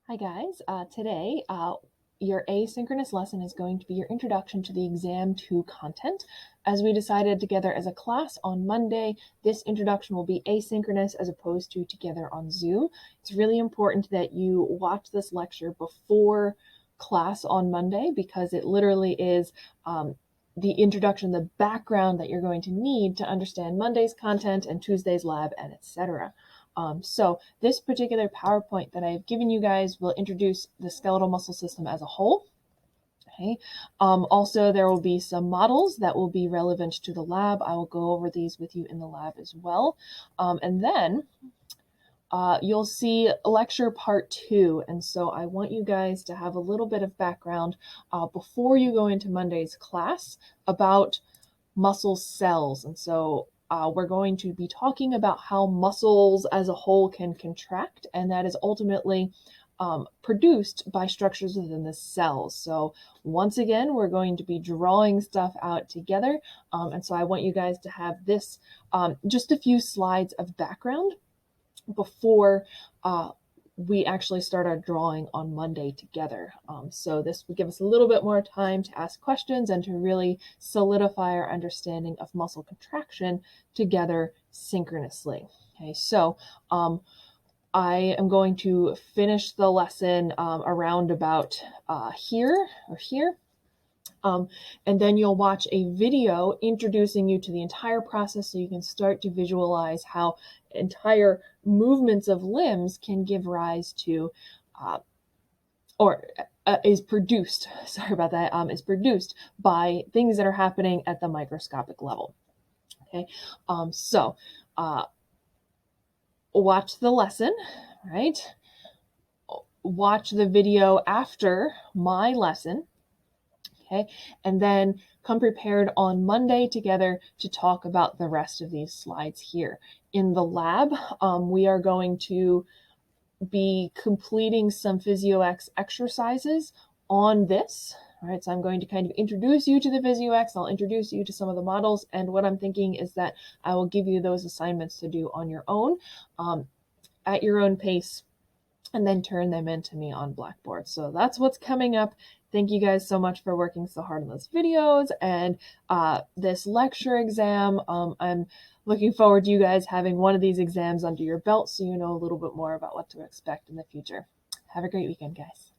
Hi guys, today your asynchronous lesson is going to be your introduction to the exam 2 content. As we decided together as a class on Monday, this introduction will be asynchronous as opposed to together on Zoom. It's really important that you watch this lecture before class on Monday because it literally is the introduction, the background that you're going to need to understand Monday's content and Tuesday's lab and etc. So this particular PowerPoint that I've given you guys will introduce the skeletal muscle system as a whole. Okay. Also, there will be some models that will be relevant to the lab. I will go over these with you in the lab as well. And then you'll see lecture part 2. And so I want you guys to have a little bit of background before you go into Monday's class about muscle cells. And so we're going to be talking about how muscles as a whole can contract, and that is ultimately produced by structures within the cells. So once again, we're going to be drawing stuff out together. And so I want you guys to have this, just a few slides of background before we actually start our drawing on Monday together. So this will give us a little bit more time to ask questions and to really solidify our understanding of muscle contraction together synchronously. Okay, so I am going to finish the lesson around about here or here. And then you'll watch a video introducing you to the entire process so you can start to visualize how entire movements of limbs can give rise to is produced, sorry about that, is produced by things that are happening at the microscopic level. Okay, so watch the lesson, right? Watch the video after my lesson. Okay, and then come prepared on Monday together to talk about the rest of these slides here. In the lab, we are going to be completing some PhysioX exercises on this. All right, so I'm going to kind of introduce you to the PhysioX. I'll introduce you to some of the models, and what I'm thinking is that I will give you those assignments to do on your own, at your own pace, and then turn them into me on Blackboard. So that's what's coming up. Thank you guys so much for working so hard on those videos and this lecture exam. I'm looking forward to you guys having one of these exams under your belt so you know a little bit more about what to expect in the future. Have a great weekend, guys.